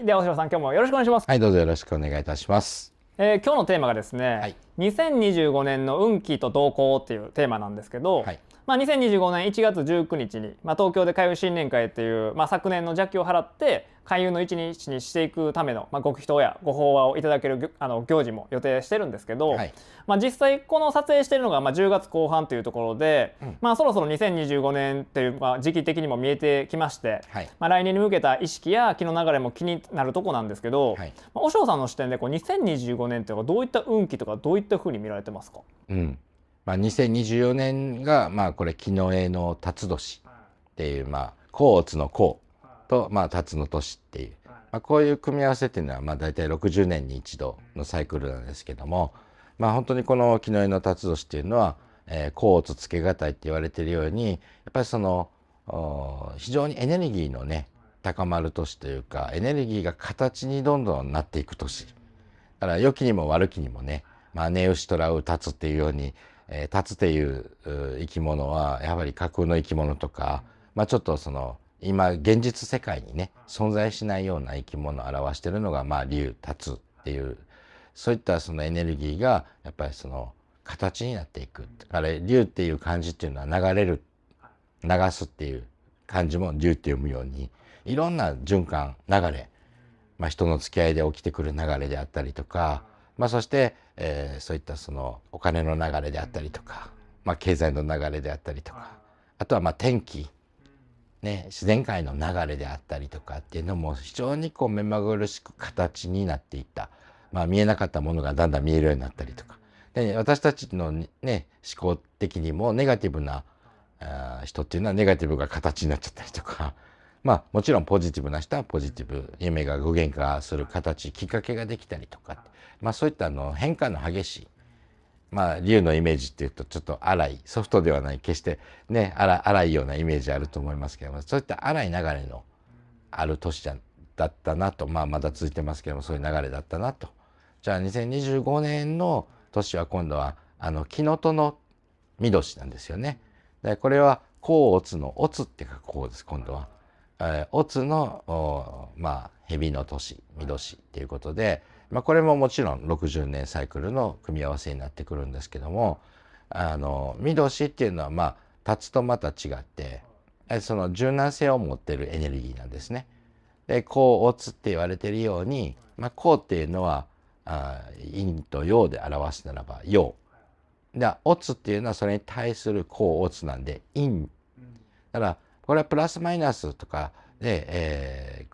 では、大城さん、今日もよろしくお願いします。はい、どうぞよろしくお願いいたします。今日のテーマがですね、はい、2025年の運気と動向っていうテーマなんですけど、はい、2025年1月19日に、東京で開運新年会っていう、昨年の邪気を払って開運の一日にしていくための、ご祈祷やご法話をいただける行事も予定してるんですけど、はい、実際この撮影してるのが10月後半というところで、そろそろ2025年っていう、時期的にも見えてきまして、はい、来年に向けた意識や気の流れも気になるとこなんですけど、はい、和尚さんの視点で2025年っていうのはどういった運気とかどういった風に見られてますか？2024年が、これ、木の絵の辰年っていう、甲乙の甲と、辰の年っていう、こういう組み合わせっていうのは、大体60年に一度のサイクルなんですけども、本当にこの木の絵の辰年っていうのは、甲乙つけがたいって言われているように、やっぱりその、非常にエネルギーのね、高まる年というか、エネルギーが形にどんどんなっていく年。だから良きにも悪きにもね、ネウシトラウタツっていうように、タツっていう生き物はやはり架空の生き物とか、ちょっとその今現実世界にね存在しないような生き物を表しているのが竜タツっていうそういったそのエネルギーがやっぱりその形になっていく。だから竜っていう漢字っていうのは流れる流すっていう漢字も竜って読むようにいろんな循環流れ、人の付き合いで起きてくる流れであったりとか、そして、そういったそのお金の流れであったりとか、経済の流れであったりとか、あとは天気、ね、自然界の流れであったりとかっていうのも非常にこう目まぐるしく形になっていった、見えなかったものがだんだん見えるようになったりとかで、私たちの、ね、思考的にもネガティブな人っていうのはネガティブが形になっちゃったりとか。もちろんポジティブな人はポジティブ、夢が具現化する形、きっかけができたりとか、そういった変化の激しい、竜のイメージっていうとちょっと荒い、ソフトではない、決してね、荒いようなイメージあると思いますけども、そういった荒い流れのある年だったなと、まだ続いてますけども、そういう流れだったなと。じゃあ2025年の年は今度は、木の戸の見年なんですよね。で、これは、甲乙の乙って書く甲です、今度は。乙の蛇の年見年っていうことで、これももちろん60年サイクルの組み合わせになってくるんですけども、見年っていうのは辰とまた違ってその柔軟性を持ってるエネルギーなんですね。で甲乙って言われているように、甲っていうのは陰と陽で表すならば陽で、乙っていうのはそれに対する甲乙なんで陰だから、これはプラスマイナスとかで、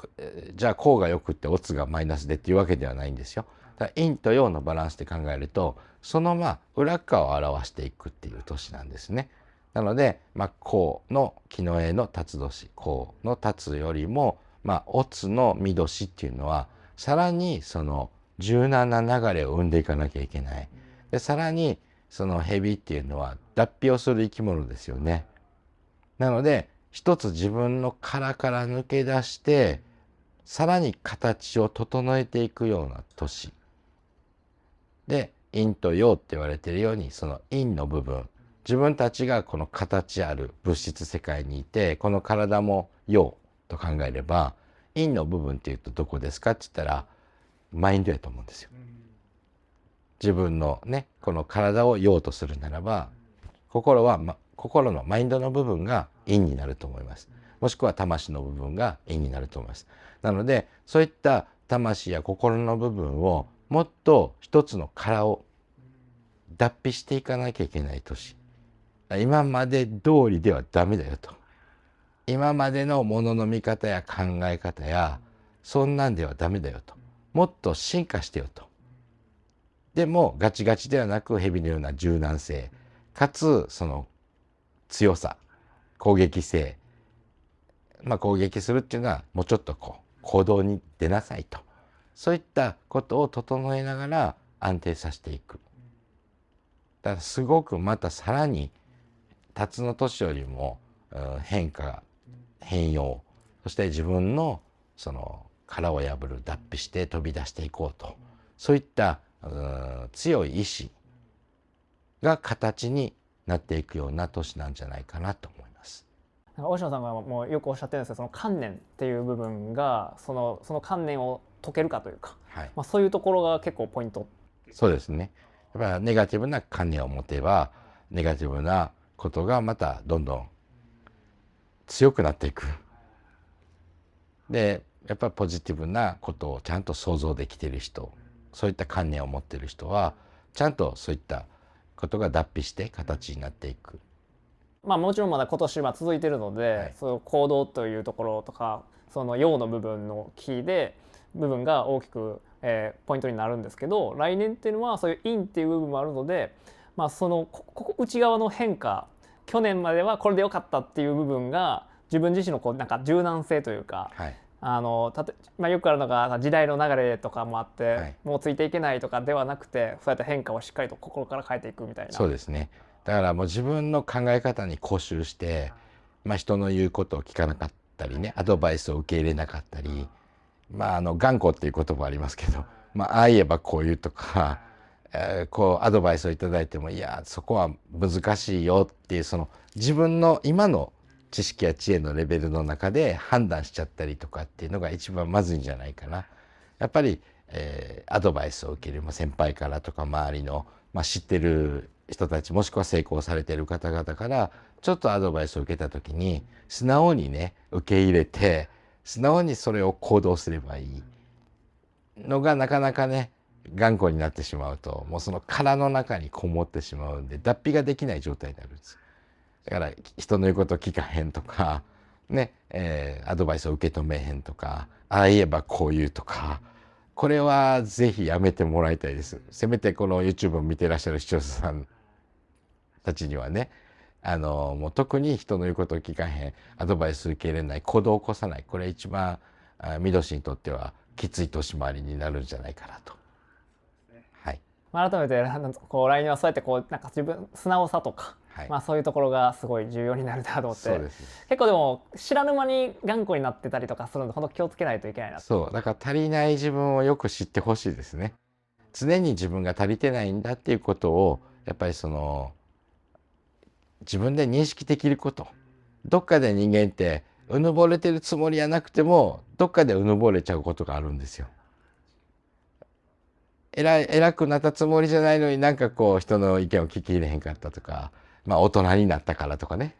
じゃあ項がよくってオツがマイナスでっていうわけではないんですよ。だから陰と陽のバランスで考えると、その裏側を表していくっていう年なんですね。なので、項の木の絵の辰年、項の辰よりも、オツの見年っていうのは、さらにその柔軟な流れを生んでいかなきゃいけない。で、さらにその蛇っていうのは脱皮をする生き物ですよね。なので一つ自分の殻から抜け出してさらに形を整えていくような年で、陰と陽って言われているようにその陰の部分、自分たちがこの形ある物質世界にいてこの体も陽と考えれば、陰の部分っていうとどこですかって言ったらマインドやと思うんですよ。自分のねこの体を陽とするならば心のマインドの部分が陰になると思います。もしくは魂の部分が陰になると思います。なのでそういった魂や心の部分をもっと一つの殻を脱皮していかなきゃいけない年。今まで通りではダメだよと。今までのものの見方や考え方やそんなんではダメだよと。もっと進化してよと。でもガチガチではなく蛇のような柔軟性かつその強さ、攻撃性、攻撃するっていうのはもうちょっと行動に出なさいと、そういったことを整えながら安定させていく。だからすごくまたさらに辰の年よりも変化変容、そして自分のその殻を破る、脱皮して飛び出していこうと、そういった強い意志が形になっていくような年なんじゃないかなと思います。大島さんがもうよくおっしゃってるんですけど、その観念っていう部分がその観念を解けるかというか、はい、そういうところが結構ポイント。そうですね。やっぱりネガティブな観念を持てばネガティブなことがまたどんどん強くなっていく。でやっぱりポジティブなことをちゃんと想像できている人、そういった観念を持っている人はちゃんとそういったことが脱皮して形になっていく。もちろんまだ今年は続いてるので、はい、その行動というところとかその陽の部分のキーで部分が大きく、ポイントになるんですけど、来年っていうのはそういう陰っていう部分もあるので、その内側の変化、去年まではこれで良かったっていう部分が自分自身のなんか柔軟性というか、はい、よくあるのが時代の流れとかもあって、はい、もうついていけないとかではなくて、そうやって変化をしっかりと心から変えていくみたいな。そうですね。だからもう自分の考え方に固執して、人の言うことを聞かなかったりね、アドバイスを受け入れなかったり、頑固っていう言葉ありますけど、ああ言えばこう言うとか、こうアドバイスをいただいても、いやそこは難しいよっていう、その自分の今の知識や知恵のレベルの中で判断しちゃったりとかっていうのが一番まずいんじゃないかな。やっぱり、アドバイスを受ける先輩からとか周りの、知ってる人たちもしくは成功されている方々からちょっとアドバイスを受けた時に素直にね受け入れて素直にそれを行動すればいいのが、なかなかね頑固になってしまうともうその殻の中にこもってしまうんで脱皮ができない状態になるんです。だから人の言うこと聞かへんとかね、アドバイスを受け止めへんとか、ああ言えばこう言うとか、これはぜひやめてもらいたいです。せめてこの YouTube を見てらっしゃる視聴者さんたちにはね、もう特に人の言うことを聞かへん、アドバイス受け入れない、行動を起こさない、これ一番ミドシにとってはきつい年回りになるんじゃないかなと。はい、改めてこう来年はそうやってなんか自分素直さとか、はい、そういうところがすごい重要になるなと思って。そうです。結構でも知らぬ間に頑固になってたりとかするので、本当気をつけないといけないな。そうだから足りない自分をよく知ってほしいですね。常に自分が足りてないんだっていうことをやっぱりその自分で認識できること。どっかで人間ってうぬぼれてるつもりはなくてもどっかでうぬぼれちゃうことがあるんですよ。偉くなったつもりじゃないのになんかこう人の意見を聞き入れへんかったとか、大人になったからとかね、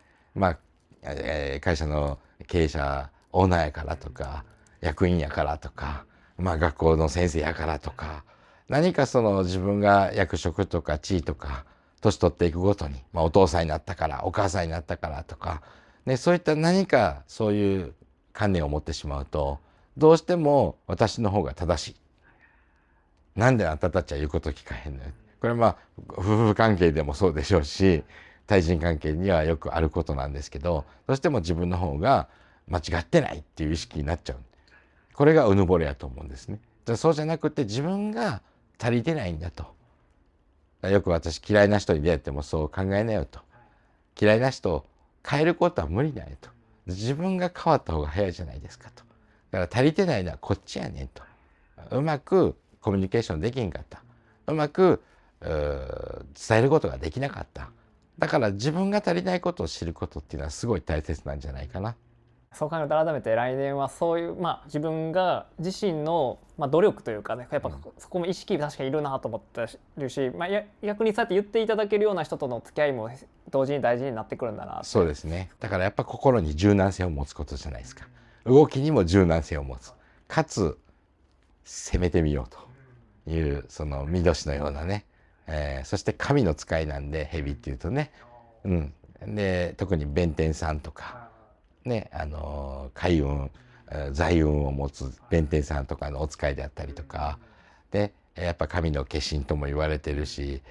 会社の経営者オーナーやからとか役員やからとか、学校の先生やからとか、何かその自分が役職とか地位とか年取っていくごとに、お父さんになったからお母さんになったからとか、ね、そういった何かそういう観念を持ってしまうとどうしても私の方が正しい。なんであんたたちは言うこと聞かへんのよ。これは夫婦関係でもそうでしょうし対人関係にはよくあることなんですけど、どうしても自分の方が間違ってないっていう意識になっちゃう。これがうぬぼれやと思うんですね。そうじゃなくて自分が足りてないんだと。よく私嫌いな人に出会ってもそう考えなよと。嫌いな人を変えることは無理だよと。自分が変わった方が早いじゃないですかと。だから足りてないのはこっちやねんと。うまくコミュニケーションできんかった。うまく伝えることができなかった。だから自分が足りないことを知ることっていうのはすごい大切なんじゃないかな。そう考えると改めて来年はそういう、自分が自身の、努力というかね、やっぱそこも意識確かにいるなと思ってるし、逆にそうやって言っていただけるような人との付き合いも同時に大事になってくるんだなって。そうですね。だからやっぱ心に柔軟性を持つことじゃないですか。動きにも柔軟性を持つ。かつ攻めてみようというその見年のようなね、そして神の使いなんで蛇っていうとね、で特に弁天さんとかね、開運財運を持つ弁天さんとかのお使いであったりとかで、やっぱ神の化身とも言われてるし、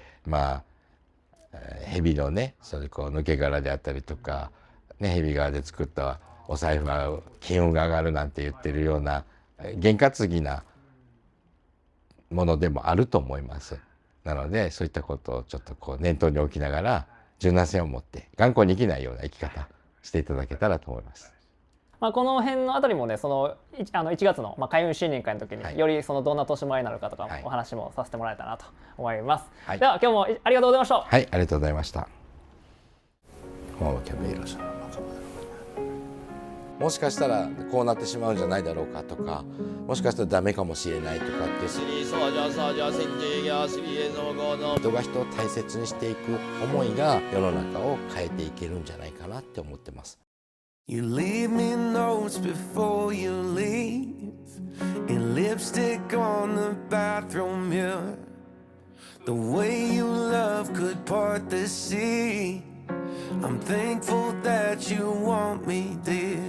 蛇のねそれこう抜け殻であったりとか、ね、蛇殻で作ったお財布は金運が上がるなんて言ってるような験担ぎなものでもあると思います。なのでそういったことをちょっとこう念頭に置きながら柔軟性を持って頑固に生きないような生き方していただけたらと思います。この辺のあたりもね、その1月の開運新年会の時によりそのどんな年前になるかとかお話もさせてもらえたなと思います。はい、では今日もありがとうございました。はい、ありがとうございました。もしかしたらこうなってしまうんじゃないだろうかとか、もしかしたらダメかもしれないとかって人が人を大切にしていく思いが世の中を変えていけるんじゃないかなって思ってます。You leave me notes before you leave, and lipstick on the bathroom mirror. The way you love could part the sea. I'm thankful that you want me, dear.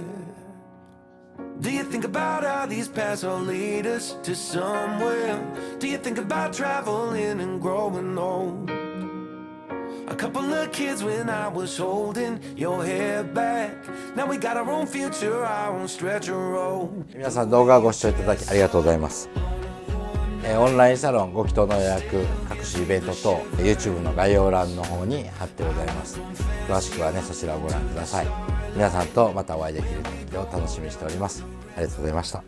Do you think about how these paths will lead us to somewhere? Do you think about traveling and growing old? A couple of kids when I was holding your hair back. Now we got our own future, our own stretch of road. 皆さん動画をご視聴いただきありがとうございます。オンラインサロンご祈祷の予約、各種イベント等 YouTube の概要欄の方に貼ってございます。詳しくはねそちらをご覧ください。皆さんとまたお会いできる時を楽しみにしております。ありがとうございました。